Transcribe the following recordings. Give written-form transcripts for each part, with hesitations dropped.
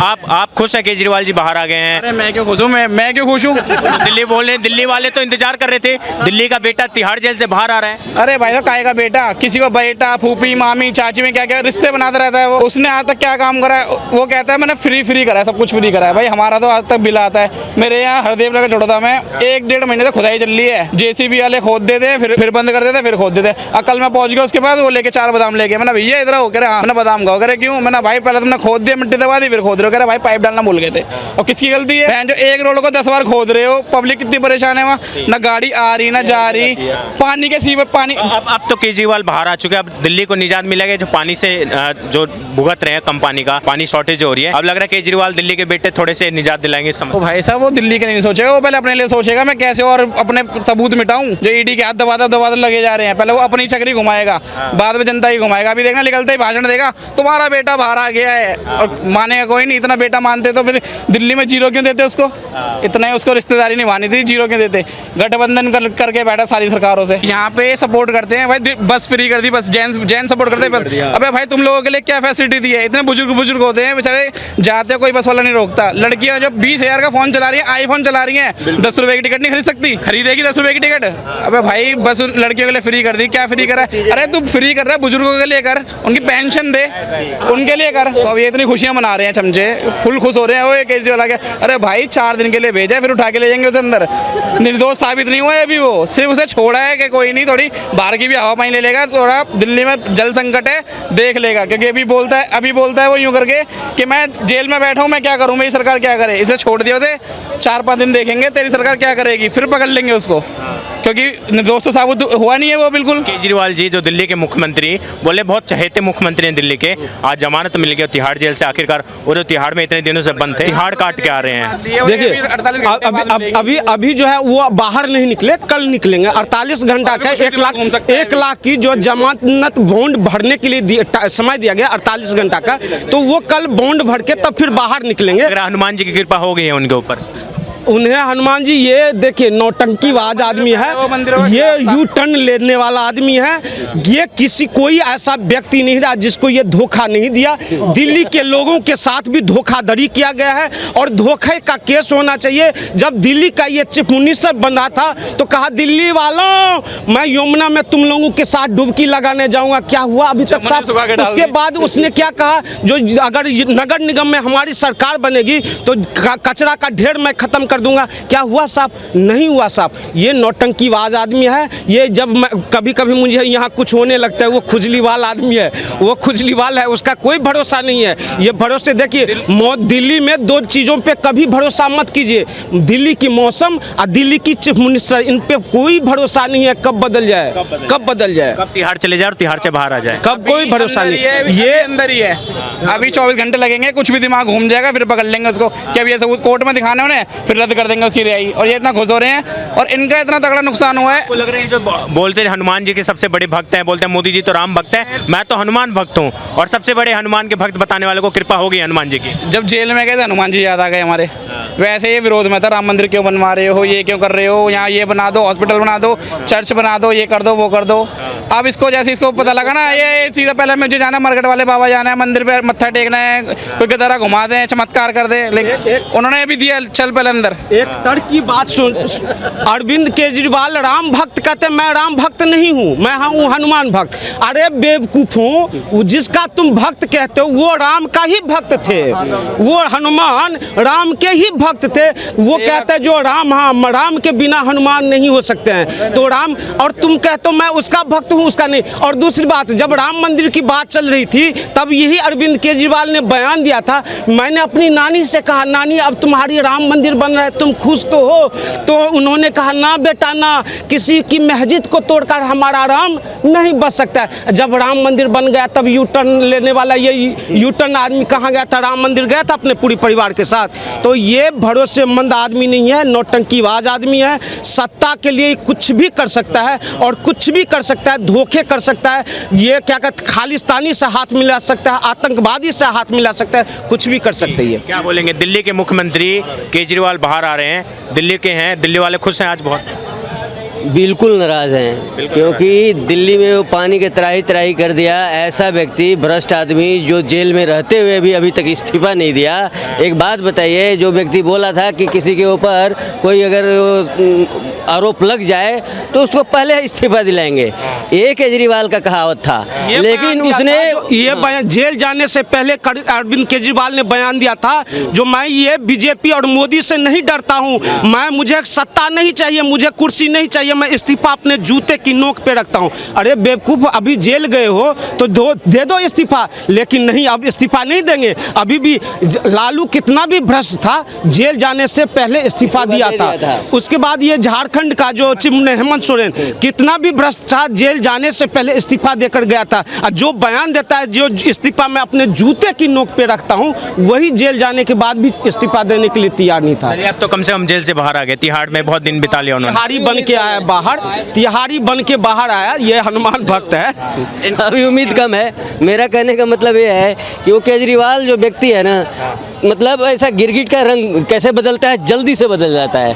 आप खुश हैं केजरीवाल जी बाहर आ गए हैं? अरे मैं क्यों खुश हूँ, मैं क्यों खुश हूँ। दिल्ली बोल रहे हैं, दिल्ली वाले तो इंतजार कर रहे थे, दिल्ली का बेटा तिहाड़ जेल से बाहर आ रहा है। अरे भाई साहब, काहे का बेटा, किसी को बेटा फूफी मामी चाची में क्या क्या रिश्ते बनाता रहता है वो। उसने आज तक क्या काम करा है? वो कहता है मैंने फ्री करा है, सब कुछ फ्री करा है। भाई हमारा तो आज तक बिल आता है। मेरे यहाँ हरदेव नगर छोड़ा था मैं, 1-1.5 महीने से खुदाई चल रही है। जेसीबी वाले खोद देते, फिर बंद कर देते, फिर खोद देते। कल मैं पहुंच गया उसके पास, वो लेके 4 बादाम लेके। मैंने भैया इधर हो, कह रहे हाँ। मैंने बादाम खाओ, कह रहे क्यों? मैंने भाई पहले तुमने खोद दिया, मिट्टी दबा दी, फिर खोद रहे हो। कह रहे भाई पाइप डालना भूल गए थे। और किसकी गलती है? जो एक रोड को 10 बार खोद रहे हो, पब्लिक कितनी परेशान है वहाँ, ना गाड़ी आ रही ना जा रही, पानी के सीवर पानी। अब तो केजरीवाल बाहर आ चुके हैं, अब दिल्ली को निजात मिलेगा जो पानी से जो भुगत रहे हैं, कम पानी का, पानी शॉर्टेज हो रही है। अब लग रहा है केजरीवाल दिल्ली के बेटे थोड़े से निजात दिलाएंगे इस समस्या। तो भाई साहब वो दिल्ली के नहीं सोचेगा, वो पहले अपने लिए सोचेगा मैं कैसे और अपने सबूत मिटाऊं। जो ईडी के हाथ दबा लगे जा रहे हैं, पहले वो अपनी चक्री घुमाएगा, बाद में जनता ही घुमाएगा। अभी देखना निकलते ही भाषण देगा, तुम्हारा बेटा बाहर आ गया है, और मानेगा कोई नहीं। इतना बेटा मानते तो फिर दिल्ली में जीरो क्यों देते उसको? इतना ही उसको रिश्तेदारी निभानी थी, जीरो क्यों देते? गठबंधन करके बैठा सारी सरकारों से। यहाँ पे सपोर्ट करते हैं भाई, बस फ्री कर दी, बस जैन सपोर्ट करते हैं बस। अबे भाई तुम लोगों के लिए क्या फैसिलिटी दी है? इतने बुजुर्ग होते हैं बेचारे, जाते कोई बस वाला नहीं रोकता। लड़कियां जो 20,000 का फोन चला रही है, आईफोन चला रही है, 10 रुपए की टिकट नहीं खरीद सकती, खरीदेगी 10 रुपए की टिकट? अबे भाई बस लड़कियों के लिए फ्री कर दी, क्या फ्री करा? अरे तू फ्री कर रहा है बुजुर्गों के लिए कर, उनकी पेंशन दे, उनके लिए कर। तो अब ये इतनी खुशियां मना रहे हैं चमचे, फुल खुश हो रहे हैं वो केजरीवाल के। अरे भाई 4 दिन के लिए भेजा है, फिर उठा के ले जाएंगे उसे अंदर। निर्दोष साबित नहीं हुआ है अभी, वो सिर्फ उसे छोड़ा है कि कोई नहीं, थोड़ी बाहर की भी हवा पानी ले लेगा, थोड़ा दिल्ली में जल संकट है देख लेगा। क्योंकि अभी बोलता है वो यूं करके कि मैं जेल में बैठा हूं, मैं क्या करूं, मेरी सरकार क्या करे। इसे छोड़ दिया उसे, 4-5 दिन देखेंगे तेरी सरकार क्या करेगी, फिर पकड़ लेंगे उसको, क्योंकि निर्दोष तो साबित हुआ नहीं है वो बिल्कुल। केजरीवाल जी जो दिल्ली के मुख्यमंत्री, बोले बहुत चहेते मुख्यमंत्री हैं दिल्ली के, आज जमानत मिल गई तिहाड़ जेल से आखिरकार। वो जो तिहाड़ में इतने दिनों से बंद थे, तिहाड़ काट के आ रहे हैं। देखिए अभी जो है वो बाहर नहीं निकले, कल निकलेंगे। 48 घंटा का 1 लाख की जो जमानत बॉन्ड भरने के लिए समय दिया गया 48 घंटा का, तो वो कल बॉन्ड भर के तब फिर बाहर निकलेंगे। हनुमान जी की कृपा हो गई है उनके ऊपर। उन्हें हनुमान जी, ये देखिए नौटंकीबाज आदमी है, ये यू टर्न लेने वाला आदमी है। ये कोई ऐसा व्यक्ति नहीं रहा जिसको ये धोखा नहीं दिया। दिल्ली के लोगों के साथ भी धोखाधड़ी किया गया है, और धोखे का केस होना चाहिए। जब दिल्ली का ये चीफ मिनिस्टर बन रहा था तो कहा दिल्ली वालों मैं यमुना में तुम लोगों के साथ डुबकी लगाने जाऊंगा, क्या हुआ अभी तक साहब? उसके बाद उसने क्या कहा, जो अगर नगर निगम में हमारी सरकार बनेगी तो कचरा का ढेर मैं खत्म कर दूंगा, क्या हुआ साहब? नहीं हुआ साहब। ये नौटंकीबाज आदमी है। ये जब मैं कभी मुझे यहाँ कुछ होने लगता है, वो खुजलीवाल आदमी है, वो खुजलीवाल है, उसका कोई भरोसा नहीं है। ये भरोसे देखिए, दिल्ली में 2 चीज़ों पे कभी भरोसा मत कीजिए, दिल्ली की मौसम और दिल्ली की चीफ मिनिस्टर, इन पे कोई भरोसा नहीं है कब बदल जाए, कब तिहाड़ चले जाए और तिहाड़ से बाहर आ जाए, कब कोई भरोसा नहीं। ये अंदर ही है, अभी 24 घंटे लगेंगे, कुछ भी दिमाग घूम जाएगा, फिर पकड़ लेंगे उसको कि अभी ये सबूत कोर्ट में दिखाने उन्हें, फिर रद्द कर देंगे उसकी रिहाई। और ये इतना खुश हो रहे हैं, और इनका इतना तगड़ा नुकसान हुआ है। लग रहा है जो बोलते हैं हनुमान जी के सबसे बड़े भक्त हैं, बोलते हैं मोदी जी तो राम भक्त है, मैं तो हनुमान भक्त हूँ, और सबसे बड़े हनुमान के भक्त बताने वाले को कृपा होगी हनुमान जी की। जब जेल में गए थे हनुमान जी याद आ गए हमारे। वैसे ये विरोध में था, राम मंदिर क्यों बनवा रहे हो, ये क्यों कर रहे हो, यहाँ ये बना दो, हॉस्पिटल बना दो, चर्च बना दो, ये कर दो, वो कर दो। अब इसको जैसे इसको पता लगा ना, ये सीधा पहले मुझे जाना मरकट वाले बाबा जाना है, मंदिर पे मत्था टेकना है, कोई गदरा घुमा दे, चमत्कार कर दे, लेकिन उन्होंने भी दिया, चल पहले अंदर। एक तर्क की बात सुन, अरविंद केजरीवाल राम भक्त कहते, मैं राम भक्त नहीं हूँ, मैं हूँ हनुमान भक्त। अरे बेवकूफों, जिसका तुम भक्त कहते हो वो राम का ही भक्त थे, वो हनुमान राम के ही भक्त थे। वो कहते हैं जो राम, हाँ राम के बिना हनुमान नहीं हो सकते हैं, तो राम, और तुम कहते हो मैं उसका भक्त हूँ, उसका नहीं। और दूसरी बात, जब राम मंदिर की बात चल रही थी तब यही अरविंद केजरीवाल ने बयान दिया था, मैंने अपनी नानी से कहा नानी अब तुम्हारी राम मंदिर बन रहा है, तुम खुश तो हो? तो उन्होंने कहा ना बेटा ना, किसी की मस्जिद को तोड़कर हमारा राम नहीं बच सकता है। जब राम मंदिर बन गया तब यू टर्न लेने वाला ये यू टर्न आदमी कहाँ गया था? राम मंदिर गया था अपने पूरी परिवार के साथ। तो ये भरोसेमंद आदमी नहीं है, नौटंकीबाज आदमी है, सत्ता के लिए कुछ भी कर सकता है और कुछ भी कर सकता है, धोखे कर सकता है, ये क्या कहते खालिस्तानी से हाथ मिला सकता है, आतंकवादी से हाथ मिला सकता है, कुछ भी कर सकते हैं। क्या बोलेंगे? दिल्ली के मुख्यमंत्री केजरीवाल बाहर आ रहे हैं, दिल्ली के हैं, दिल्ली वाले खुश हैं आज बहुत? बिल्कुल नाराज हैं, क्योंकि दिल्ली में वो पानी के त्राही त्राही कर दिया। ऐसा व्यक्ति भ्रष्ट आदमी जो जेल में रहते हुए भी अभी तक इस्तीफा नहीं दिया। एक बात बताइए, जो व्यक्ति बोला था कि किसी के ऊपर कोई अगर आरोप लग जाए तो उसको पहले इस्तीफा दिलाएंगे, ये केजरीवाल का कहावत था। लेकिन उसने ये बयान जेल जाने से पहले अरविंद केजरीवाल ने बयान दिया था, जो मैं ये बीजेपी और मोदी से नहीं डरता हूँ, मुझे सत्ता नहीं चाहिए, मुझे कुर्सी नहीं चाहिए, मैं इस्तीफा अपने जूते की नोक पे रखता हूँ। अरे बेवकूफ़, अभी जेल गए हो तो दे दो इस्तीफा, लेकिन नहीं, अब इस्तीफा नहीं देंगे। अभी भी लालू कितना भी भ्रष्ट था, जेल जाने से पहले इस्तीफा दिया था। उसके बाद ये झारखंड का जो चीफ हेमंत सोरेन कितना भी भ्रष्ट था, जेल जाने से पहले इस्तीफा देकर गया था। और जो बयान देता है, जो इस्तीफा मैं अपने जूते की नोक पे रखता हूँ, वही जेल जाने के बाद भी इस्तीफा देने के लिए तैयार नहीं था। अब तो कम से कम जेल से बाहर आ गए, तिहाड़ में बहुत दिन बिता लिया उन्होंने। तिहाड़ी बन के आया बाहर, तिहाड़ी बन के बाहर आया, ये हनुमान भक्त है। अभी उम्मीद कम है। मेरा कहने का मतलब ये है कि वो केजरीवाल जो व्यक्ति है ना, मतलब ऐसा गिरगिट का रंग कैसे बदलता है, जल्दी से बदल जाता है।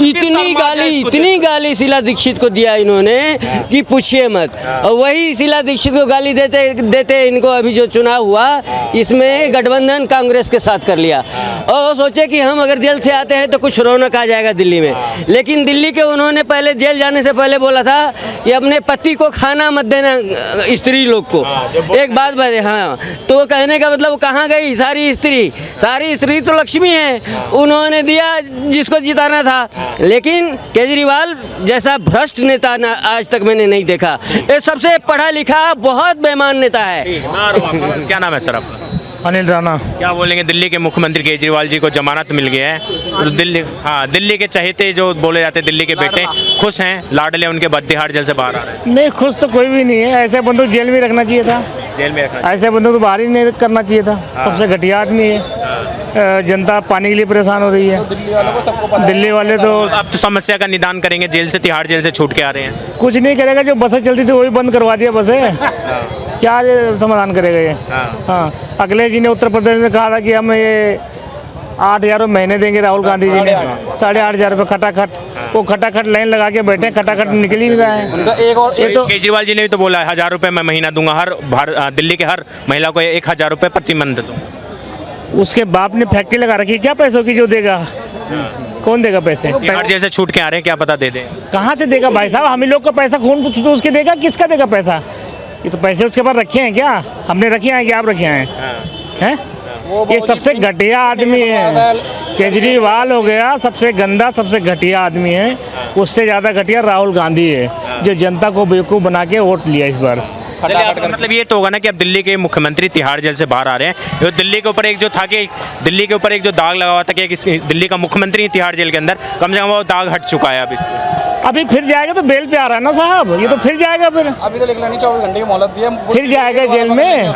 इतनी गाली शीला दीक्षित को दिया इन्होंने कि पूछिए मत। और वही शीला दीक्षित को गाली देते देते इनको अभी जो चुनाव हुआ, इसमें गठबंधन कांग्रेस के साथ कर लिया और सोचे कि हम अगर जेल से आते हैं तो कुछ रौनक आ जाएगा दिल्ली में। लेकिन दिल्ली के उन्होंने पहले जेल जाने से पहले बोला था कि अपने पति को खाना मत देना, स्त्री लोग को। एक बात बता, हाँ, तो कहने का मतलब कहाँ गई सारी स्त्री तो लक्ष्मी है, उन्होंने दिया जिसको जिताना था। लेकिन केजरीवाल जैसा भ्रष्ट नेता आज तक मैंने नहीं देखा। ये सबसे पढ़ा लिखा बहुत बेईमान नेता है। क्या नाम है सर आपका? अनिल राणा। क्या बोलेंगे, दिल्ली के मुख्यमंत्री केजरीवाल जी को जमानत मिल गया है, तो दिल्ली के चहेते जो बोले जाते हैं, दिल्ली के बेटे खुश हैं, लाडले उनके तिहाड़ जेल से बाहर आ रहे हैं? नहीं, खुश तो कोई भी नहीं है। ऐसे बंदूक जेल में रखना चाहिए था, जेल में रखना, ऐसे बंदूक तो बाहर ही नहीं करना चाहिए था। सबसे घटिया आदमी है। जनता पानी के लिए परेशान हो रही है। दिल्ली वाले तो अब तो समस्या का निदान करेंगे, जेल से, तिहाड़ जेल से छूट के आ रहे हैं। कुछ नहीं करेगा। जो बसें चलती थी वही बंद करवा दिया बसें। क्या समाधान करेगा ये? हाँ, अखिलेश जी ने उत्तर प्रदेश में कहा था कि हम ये 8,000 महीने देंगे। राहुल गांधी जी ने 8,500 रुपये खटाखट, वो खटाखट लाइन लगा के बैठे, खटाखट निकल ही नहीं रहा है। ये तो केजरीवाल जी ने भी तो बोला है, 1,000 रुपये मैं महीना दूंगा, दिल्ली के हर महिला को 1,000 रुपये प्रति मंथ दूंगा। उसके बाप ने फैक्ट्री लगा रखी है क्या पैसों की, जो देगा? कौन देगा पैसे? तिहाड़ जैसे छूट के आ रहे हैं, क्या पता दे दे। कहाँ से देगा भाई साहब? हम ही लोग का पैसा खून तो उसके देगा, किसका देगा पैसा? ये तो पैसे उसके पास रखे हैं क्या? हमने रखे हैं क्या आप रखे हैं? ये सबसे घटिया आदमी है। केजरीवाल हो गया सबसे गंदा, सबसे घटिया आदमी है। उससे ज़्यादा घटिया राहुल गांधी है, जो जनता को बेवकूफ़ बना के वोट लिया इस बार। मतलब ये तो होगा ना कि अब दिल्ली के मुख्यमंत्री तिहाड़ जेल से बाहर आ रहे हैं। तो दिल्ली के ऊपर एक जो था कि दिल्ली के ऊपर एक जो दाग लगा हुआ था कि दिल्ली का मुख्यमंत्री तिहाड़ जेल के अंदर, कम से कम वो दाग हट चुका है। अब इससे अभी फिर जाएगा तो बेल पे आ रहा है ना साहब, ये तो फिर जाएगा। फिर अभी तो लेकिन 24 घंटे की मोहलत दी है, फिर जाएगा जेल में।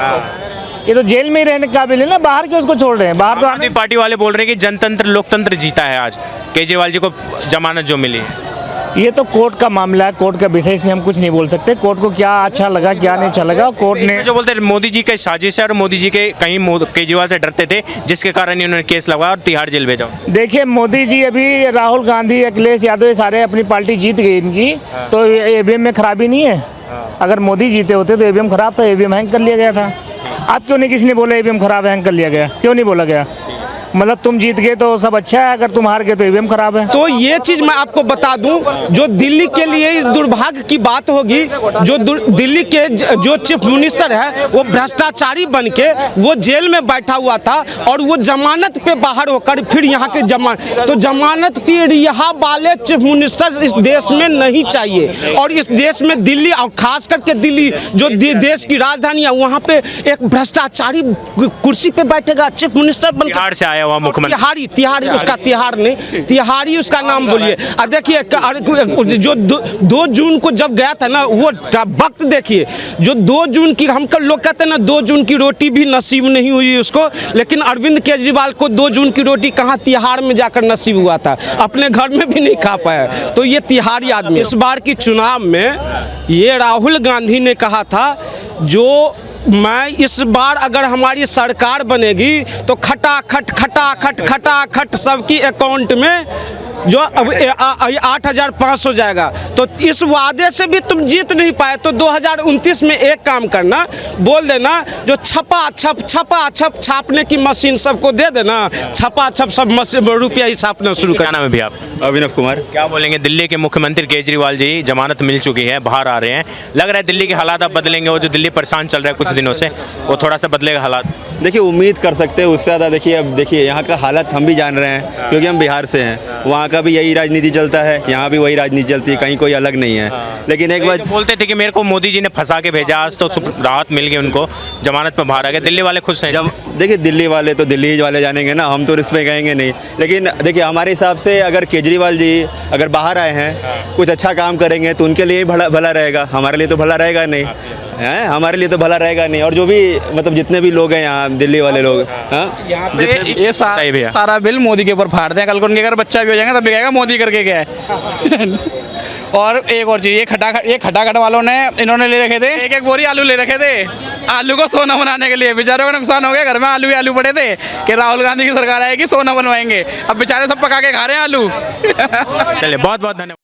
ये तो जेल में ही रहने के काबिल है ना, बाहर क्यों उसको छोड़ रहे हैं? बाहर तो आम आदमी पार्टी वाले बोल रहे हैं कि जनतंत्र लोकतंत्र जीता है आज, केजरीवाल जी को जमानत जो मिली है। ये तो कोर्ट का मामला है, कोर्ट का विषय, इसमें हम कुछ नहीं बोल सकते। कोर्ट को क्या अच्छा लगा क्या नहीं अच्छा लगा, कोर्ट ने जो बोलते हैं मोदी जी के साजिश है और मोदी जी के कहीं केजरीवाल से डरते थे, जिसके कारण इन्होंने केस लगाया और तिहाड़ जेल भेजा। देखिए मोदी जी, अभी राहुल गांधी, अखिलेश यादव, ये सारे अपनी पार्टी जीत गई इनकी, तो ईवीएम में खराबी नहीं है। अगर मोदी जीते होते तो ईवीएम खराब था, ईवीएम हैंग कर लिया गया था। आप क्यों नहीं किसी ने बोला ईवीएम खराब हैंग कर लिया गया? क्यों नहीं बोला गया? मतलब तुम जीत गए तो सब अच्छा है, अगर तुम हार गए तो ईवीएम खराब है। तो ये चीज़ मैं आपको बता दूं, जो दिल्ली के लिए दुर्भाग्य की बात होगी, जो दिल्ली के जो चीफ मिनिस्टर है वो भ्रष्टाचारी बन के वो जेल में बैठा हुआ था और वो जमानत पे बाहर होकर फिर यहाँ के जमानत पे रिहा वाले चीफ मिनिस्टर इस देश में नहीं चाहिए। और इस देश में दिल्ली और खास करके दिल्ली जो देश की राजधानी है, वहाँ पे एक भ्रष्टाचारी कुर्सी पे बैठेगा चीफ मिनिस्टर बनकर से आया हुआ मुख्यमंत्री। तिहाड़ी उसका तिहाड़ नहीं, तिहाड़ी उसका नाम बोलिए। और देखिए जो 2 जून को जब गया था ना, वो वक्त देखिए, जो 2 जून की, हम लोग कहते हैं ना 2 जून की रोटी भी नसीब नहीं हुई उसको, लेकिन अरविंद केजरीवाल को 2 जून की रोटी कहाँ तिहाड़ में जाकर नसीब हुआ था, अपने घर में भी नहीं खा पाया। तो ये तिहाड़ी आदमी। इस बार की चुनाव में ये राहुल गांधी ने कहा था, जो मैं इस बार अगर हमारी सरकार बनेगी तो खटाखट सबकी अकाउंट में जो अब 8,500 जाएगा। तो इस वादे से भी तुम जीत नहीं पाए, तो 2029 में एक काम करना, बोल देना जो छपा छप छापने की मशीन सबको दे देना, छपा छप सब रुपया ही छापना शुरू क्या कर। नाम है भैया आप? अभिनव कुमार। क्या बोलेंगे? दिल्ली के मुख्यमंत्री केजरीवाल जी जमानत मिल चुकी है, बाहर आ रहे हैं, लग रहा है दिल्ली के हालात अब बदलेंगे? वो जो दिल्ली परेशान चल रहा है कुछ दिनों से, वो थोड़ा सा बदलेगा हालात? देखिए उम्मीद कर सकते हैं उससे ज़्यादा। देखिए अब देखिए यहाँ का हालत हम भी जान रहे हैं क्योंकि हम बिहार से हैं। वहाँ का भी यही राजनीति चलता है, यहाँ भी वही राजनीति चलती है, कहीं कोई अलग नहीं है। लेकिन एक बात बोलते थे कि मेरे को मोदी जी ने फंसा के भेजा, आज तो राहत मिल गई, उनको जमानत पर बाहर आ गए, दिल्ली वाले खुश हैं? देखिए दिल्ली वाले तो दिल्ली वाले जानेंगे ना, हम तो इस पर कहेंगे नहीं। लेकिन देखिए हमारे हिसाब से अगर केजरीवाल जी अगर बाहर आए हैं, कुछ अच्छा काम करेंगे तो उनके लिए भला रहेगा, हमारे लिए तो भला रहेगा नहीं है, हमारे लिए तो भला रहेगा नहीं। और जो भी मतलब जितने भी लोग हैं यहाँ दिल्ली वाले लोग, हाँ यहाँ पे ये सारा बिल मोदी के ऊपर फाड़ दें, कल को उनके अगर बच्चा भी हो जाएगा तब भी कहेगा मोदी करके गया है। और एक और चीज़, ये खटाखट वालों ने इन्होंने ले रखे थे एक बोरी आलू ले रखे थे, आलू को सोना बनाने के लिए। बेचारों का नुकसान हो गया, घर में आलू ही आलू पड़े थे कि राहुल गांधी की सरकार आएगी सोना बनवाएंगे, अब बेचारे सब पका के खा रहे हैं आलू। चलिए बहुत बहुत धन्यवाद।